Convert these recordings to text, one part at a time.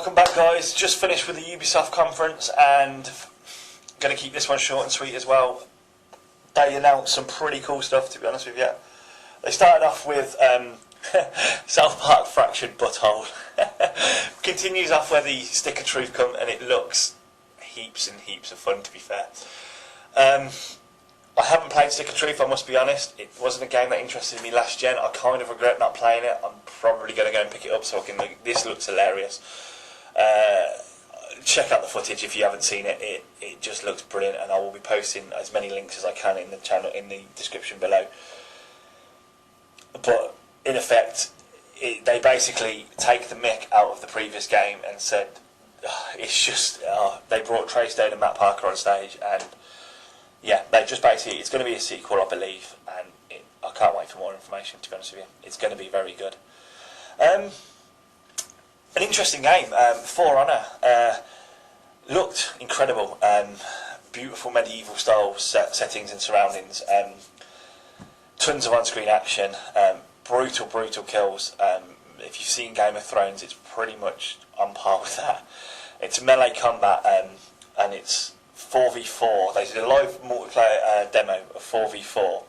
Welcome back, guys. Just finished with the Ubisoft conference and going to keep this one short and sweet as well. They announced some pretty cool stuff, to be honest with you. They started off with South Park Fractured Butthole. Continues off where the Stick of Truth come, and it looks heaps and heaps of fun, to be fair. I haven't played Stick of Truth, I must be honest. It wasn't a game that interested me last gen. I kind of regret not playing it. I'm probably going to go and pick it up so I can look. This looks hilarious. Check out the footage if you haven't seen it. It just looks brilliant, and I will be posting as many links as I can in the channel in the description below. But in effect, they basically take the mick out of the previous game and said it's just they brought Trey Stone and Matt Parker on stage, and yeah, they just basically, it's going to be a sequel, I believe, and I can't wait for more information, to be honest with you. It's going to be very good. An interesting game. For Honor looked incredible. Beautiful medieval style settings and surroundings. Tons of on-screen action. Brutal kills. If you've seen Game of Thrones, it's pretty much on par with that. It's melee combat, and it's 4v4. They did a live multiplayer demo of 4v4,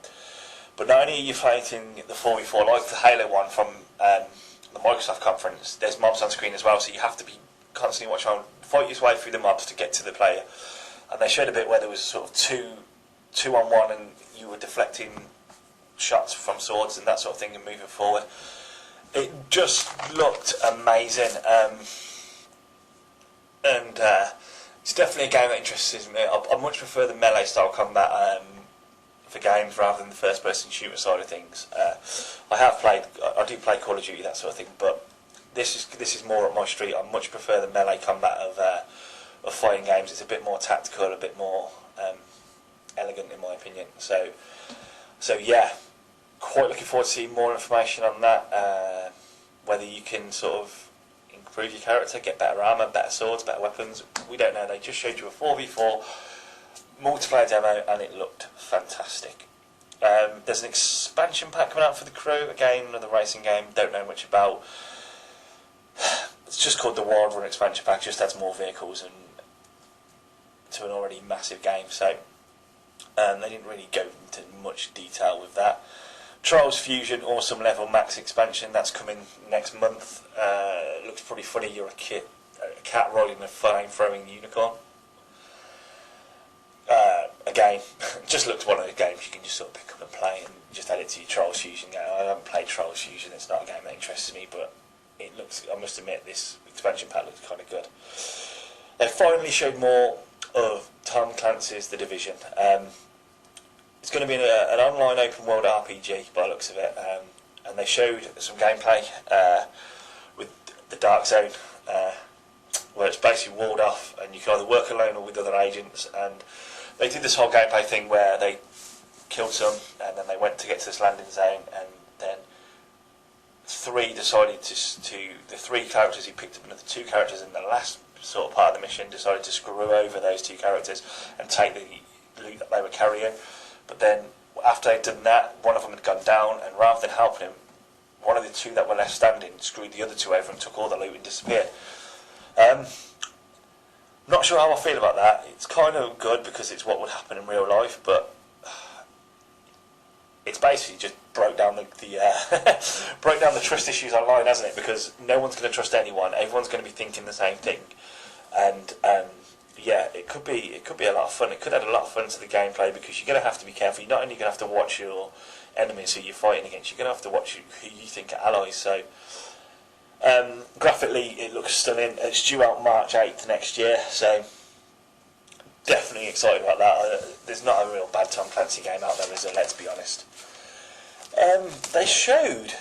but not only are you fighting the 4v4 like the Halo one from the Microsoft conference, there's mobs on screen as well, so you have to be constantly watching on, fight your way through the mobs to get to the player. And they showed a bit where there was sort of two on one, and you were deflecting shots from swords and that sort of thing and moving forward. It just looked amazing, and it's definitely a game that interests me. I much prefer the melee style combat for games rather than the first person shooter side of things. I do play Call of Duty, that sort of thing, but this is more up my street. I much prefer the melee combat of fighting games. It's a bit more tactical, a bit more elegant in my opinion. So yeah, quite looking forward to seeing more information on that. Whether you can sort of improve your character, get better armour, better swords, better weapons, we don't know. They just showed you a 4v4 multiplayer demo and it looked fantastic. There's an expansion pack coming out for the crew, again another racing game, don't know much about. It's just called the Wild Run expansion pack, just adds more vehicles and to an already massive game, so they didn't really go into much detail with that. Trials Fusion Awesome Level Max expansion, that's coming next month. It looks pretty funny. You're a cat riding a flame-throwing unicorn. Again, just looked one of those games you can just sort of pick up and play and just add it to your Trials Fusion game. I haven't played Trials Fusion, it's not a game that interests me, but it looks, I must admit, this expansion pack looks kind of good. They finally showed more of Tom Clancy's The Division. It's going to be an online open world RPG by the looks of it, and they showed some gameplay with the Dark Zone, where it's basically walled off and you can either work alone or with other agents, and they did this whole gameplay thing where they killed some and then they went to get to this landing zone, and then the three characters he picked up, another two characters in the last sort of part of the mission, decided to screw over those two characters and take the loot that they were carrying. But then, after they'd done that, one of them had gone down, and rather than helping him, one of the two that were left standing screwed the other two over and took all the loot and disappeared. Not sure how I feel about that. It's kind of good because it's what would happen in real life, but it's basically just broke down the broke down the trust issues online, hasn't it? Because no one's going to trust anyone. Everyone's going to be thinking the same thing, and yeah, it could be a lot of fun. It could add a lot of fun to the gameplay because you're going to have to be careful. You're not only going to have to watch your enemies who you're fighting against, you're going to have to watch who you think are allies. So graphically, it looks stunning. It's due out March 8th next year, so definitely excited about that. There's not a real bad Tom Clancy game out there, is there? Let's be honest. They showed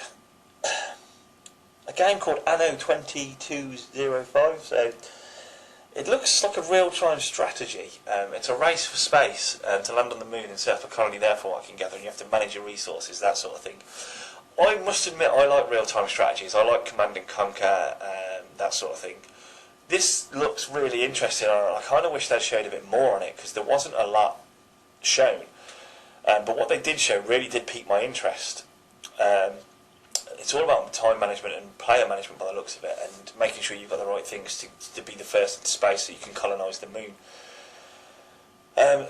a game called Anno 2205, so it looks like a real-time strategy. It's a race for space to land on the moon and set up a colony there, for what I can gather, and you have to manage your resources, that sort of thing. I must admit I like real-time strategies. I like Command and Conquer, that sort of thing. This looks really interesting. I kind of wish they'd showed a bit more on it because there wasn't a lot shown. But what they did show really did pique my interest. it's all about time management and player management by the looks of it, and making sure you've got the right things to be the first into space so you can colonise the moon.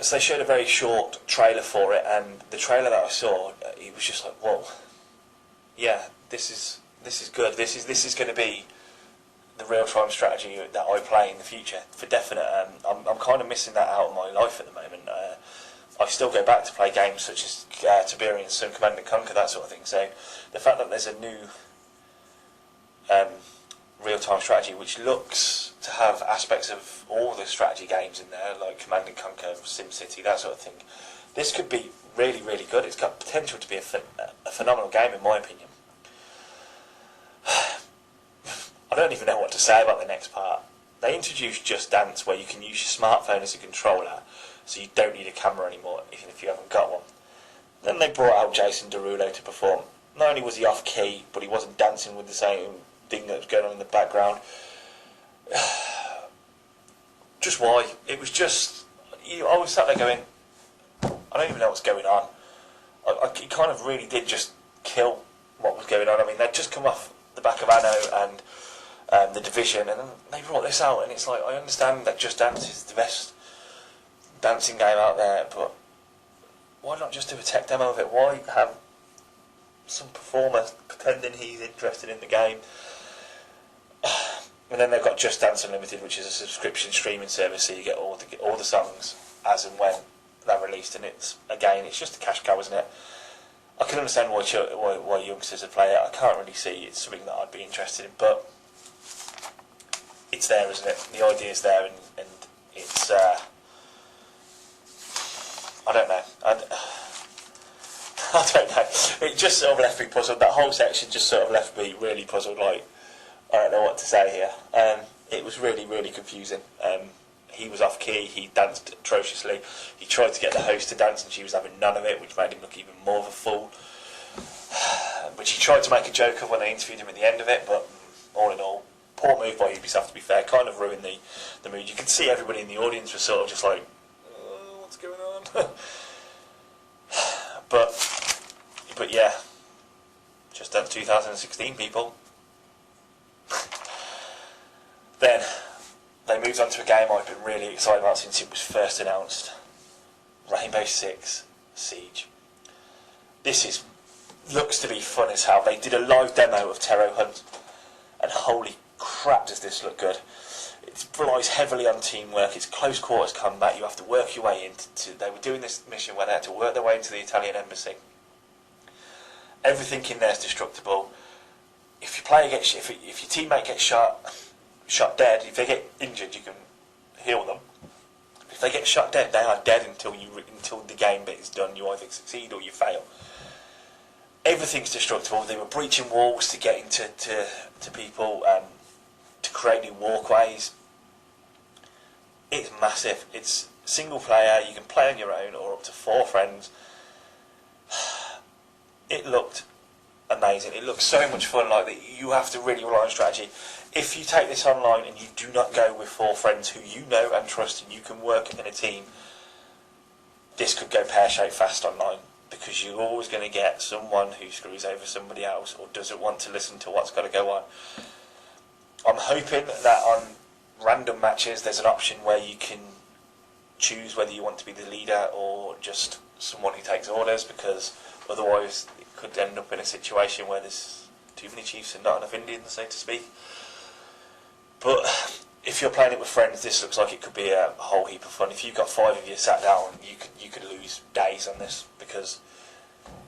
So they showed a very short trailer for it, and the trailer that I saw, it was just like, whoa, yeah, this is good. This is going to be the real-time strategy that I play in the future, for definite. I'm kind of missing that out of my life at the moment. I still go back to play games such as Tiberian Sun, Command and Conquer, that sort of thing. So the fact that there's a new real-time strategy which looks to have aspects of all the strategy games in there, like Command and Conquer, SimCity, that sort of thing, this could be really, really good. It's got potential to be a phenomenal game, in my opinion. I don't even know what to say about the next part. They introduced Just Dance, where you can use your smartphone as a controller, so you don't need a camera anymore, even if you haven't got one. Then they brought out Jason Derulo to perform. Not only was he off key, but he wasn't dancing with the same thing that was going on in the background. Just why? It was just... I was sat there going, I don't even know what's going on. It kind of really did just kill what was going on. I mean, they'd just come off the back of Anno and The Division, and then they brought this out, and it's like, I understand that Just Dance is the best dancing game out there, but why not just do a tech demo of it? Why have some performer pretending he's interested in the game? And then they've got Just Dance Unlimited, which is a subscription streaming service, so you get all the songs as and when they're released, and it's just a cash cow, isn't it? I can understand why youngsters would play it. I can't really see it's something that I'd be interested in, but it's there, isn't it? The idea's there, and it's I don't know. I don't know. It just sort of left me puzzled. That whole section just sort of left me really puzzled. Like, I don't know what to say here. It was really, really confusing. He was off key. He danced atrociously. He tried to get the host to dance, and she was having none of it, which made him look even more of a fool. Which he tried to make a joke of when they interviewed him at the end of it. But all in all, poor move by Ubisoft. To be fair, kind of ruined the mood. You could see everybody in the audience was sort of just like, what's going on? But yeah, Just Dance 2016, people. Then they moved on to a game I've been really excited about since it was first announced, Rainbow Six Siege. This looks to be fun as hell. They did a live demo of Terror Hunt, and holy crap does this look good. It relies heavily on teamwork. It's close quarters combat. You have to work your way into. They were doing this mission where they had to work their way into the Italian embassy. Everything in there is destructible. If you play against, if your teammate gets shot dead, if they get injured, you can heal them. If they get shot dead, they are dead until the game bit is done. You either succeed or you fail. Everything's destructible. They were breaching walls to get into to people, to create new walkways. It's massive. It's single player. You can play on your own or up to 4 friends. It looked amazing. It looked so much fun. Like, you have to really rely on strategy. If you take this online and you do not go with 4 friends who you know and trust, and you can work in a team, this could go pear-shaped fast online, because you're always going to get someone who screws over somebody else or doesn't want to listen to what's got to go on. I'm hoping that on random matches there's an option where you can choose whether you want to be the leader or just someone who takes orders, because otherwise it could end up in a situation where there's too many chiefs and not enough Indians, so to speak. But if you're playing it with friends, this looks like it could be a whole heap of fun. If you've got 5 of you sat down, you could lose days on this, because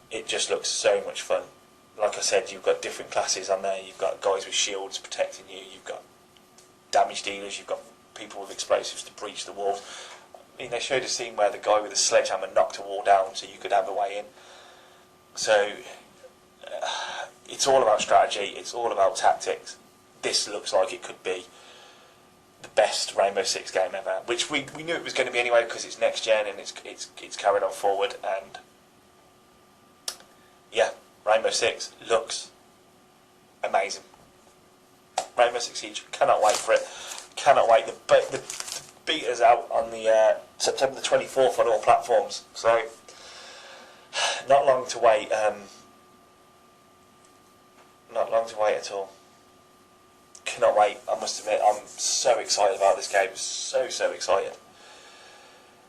it just looks so much fun. Like I said, you've got different classes on there. You've got guys with shields protecting you. You've got damage dealers. You've got people with explosives to breach the walls. I mean, they showed a scene where the guy with a sledgehammer knocked a wall down so you could have a way in. So it's all about strategy. It's all about tactics. This looks like it could be the best Rainbow Six game ever, which we knew it was going to be anyway, because it's next gen and it's carried on forward. And yeah, Rainbow Six looks amazing. Rainbow Six Siege, cannot wait for it. Cannot wait. The beta's out on the September the 24th on all platforms, so not long to wait. Not long to wait at all. Cannot wait. I must admit, I'm so excited about this game. So excited.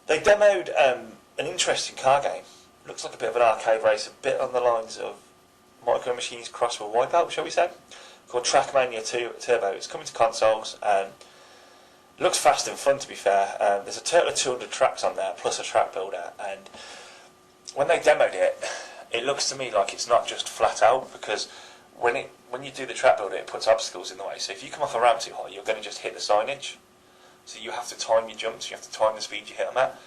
They demoed an interesting car game. Looks like a bit of an arcade race, a bit on the lines of Micro Machines crossed with Wipeout, shall we say? Called Trackmania 2 Turbo. It's coming to consoles. Looks fast and fun, to be fair. There's a total of 200 tracks on there, plus a track builder. And when they demoed it, it looks to me like it's not just flat out, because when you do the track builder, it puts obstacles in the way. So if you come off a ramp too high, you're going to just hit the signage. So you have to time your jumps, you have to time the speed you hit them at.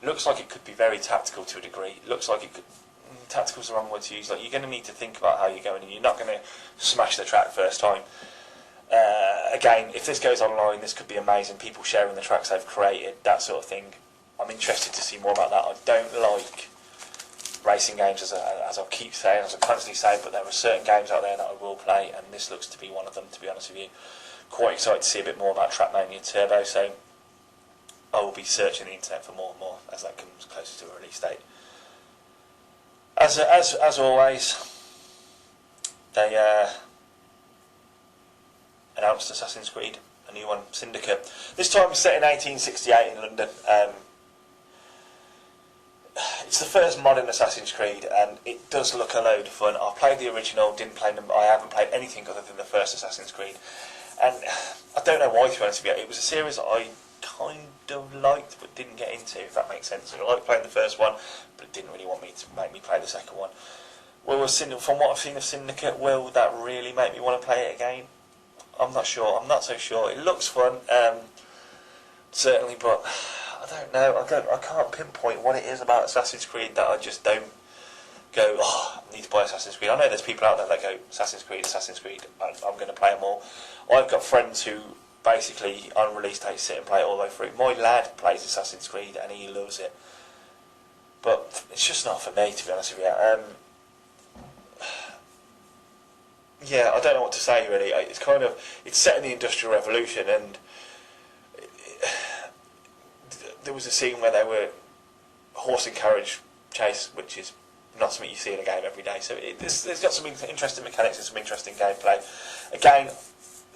Looks like it could be very tactical to a degree. Looks like it could... Tactical's the wrong word to use. Like, you're going to need to think about how you're going, and you're not going to smash the track first time. Again, if this goes online, this could be amazing. People sharing the tracks they've created, that sort of thing. I'm interested to see more about that. I don't like racing games, as I keep saying, as I constantly say, but there are certain games out there that I will play, and this looks to be one of them, to be honest with you. Quite excited to see a bit more about Trackmania Turbo, so I will be searching the internet for more and more as that comes closer to a release date. As always, they announced Assassin's Creed, a new one, Syndicate. This time it's set in 1868 in London. It's the first modern Assassin's Creed, and it does look a load of fun. I played the original, didn't play them. I haven't played anything other than the first Assassin's Creed, and I don't know why, to be honest with you. It was a series that I kind of liked but didn't get into, if that makes sense. I liked playing the first one, but it didn't really want me to make me play the second one. From what I've seen of Syndicate, will that really make me want to play it again? I'm not sure. I'm not so sure. It looks fun, certainly, but I don't know. I can't pinpoint what it is about Assassin's Creed that I just don't go, oh, I need to buy Assassin's Creed. I know there's people out there that go, Assassin's Creed, I'm going to play them all. I've got friends who basically, on release day, sit and play it all the way through. My lad plays Assassin's Creed and he loves it. But it's just not for me, to be honest with you. Yeah, I don't know what to say, really. It's set in the Industrial Revolution, and there was a scene where they were horse and carriage chase, which is not something you see in a game every day. So there's got some interesting mechanics and some interesting gameplay. Again,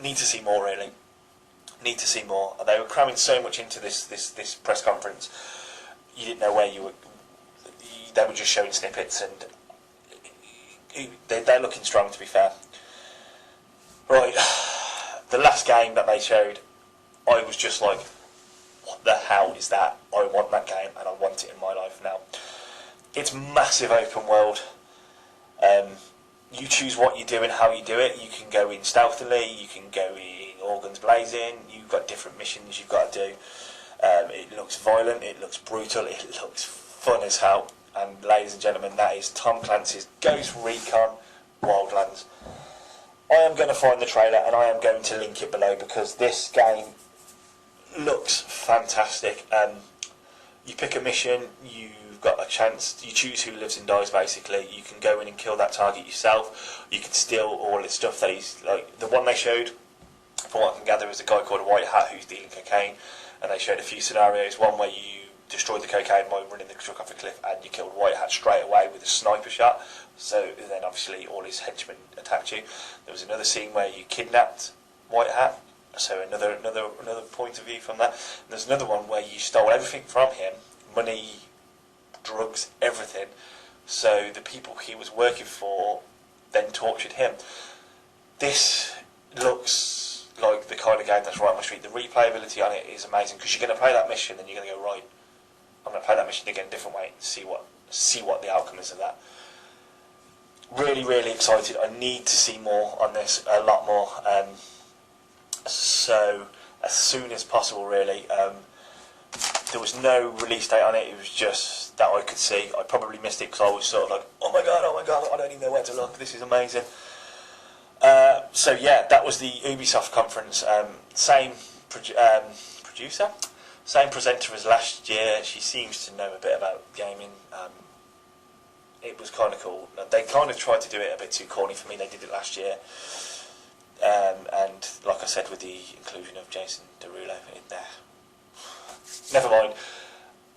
need to see more, really. Need to see more. They were cramming so much into this press conference. You didn't know where you were. They were just showing snippets, and they're looking strong, to be fair. Right, the last game that they showed, I was just like, what the hell is that? I want that game, and I want it in my life now. It's massive open world. You choose what you do and how you do it. You can go in stealthily, you can go in all guns blazing, you've got different missions you've got to do. It looks violent, it looks brutal, it looks fun as hell. And ladies and gentlemen, that is Tom Clancy's Ghost Recon Wildlands. I am going to find the trailer and I am going to link it below, because this game looks fantastic. You pick a mission, you've got a chance, you choose who lives and dies basically. You can go in and kill that target yourself, you can steal all his stuff that he's, like, the one they showed, from what I can gather, is a guy called White Hat who's dealing cocaine, and they showed a few scenarios, one where you destroyed the cocaine by running the truck off a cliff, and you killed White Hat straight away with a sniper shot, so then obviously all his henchmen attacked you. There was another scene where you kidnapped White Hat, so another point of view from that. And there's another one where you stole everything from him, money, drugs, everything, so the people he was working for then tortured him. This looks like the kind of game that's right on my street. The replayability on it is amazing, because you're going to play that mission and you're going to go, right, I'm going to play that mission again a different way and see what the outcome is of that. Really, really excited. I need to see more on this, a lot more. So as soon as possible, really. There was no release date on it. It was just that I could see. I probably missed it because I was sort of like, oh my god, I don't even know where to look. This is amazing. So yeah, that was the Ubisoft conference. Same producer, same presenter as last year. She seems to know a bit about gaming. It was kind of cool. They kind of tried to do it a bit too corny for me. They did it last year, and like I said, with the inclusion of Jason Derulo in there. Never mind.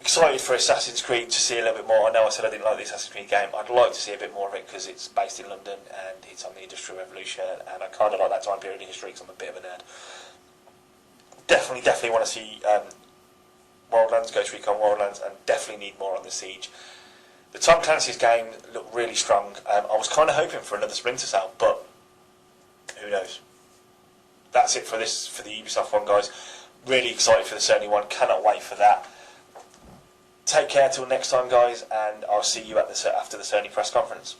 excited for Assassin's Creed to see a little bit more. I know I said I didn't like the Assassin's Creed game. I'd like to see a bit more of it because it's based in London and it's on the Industrial Revolution, and I kind of like that time period in history because I'm a bit of a nerd. Definitely want to see Wildlands, Ghost Recon Wildlands, and definitely need more on the Siege. The Tom Clancy's game looked really strong. I was kind of hoping for another Splinter Cell, but who knows? That's it for the Ubisoft one, guys. Really excited for the Sony one. Cannot wait for that. Take care till next time, guys, and I'll see you at after the Sony press conference.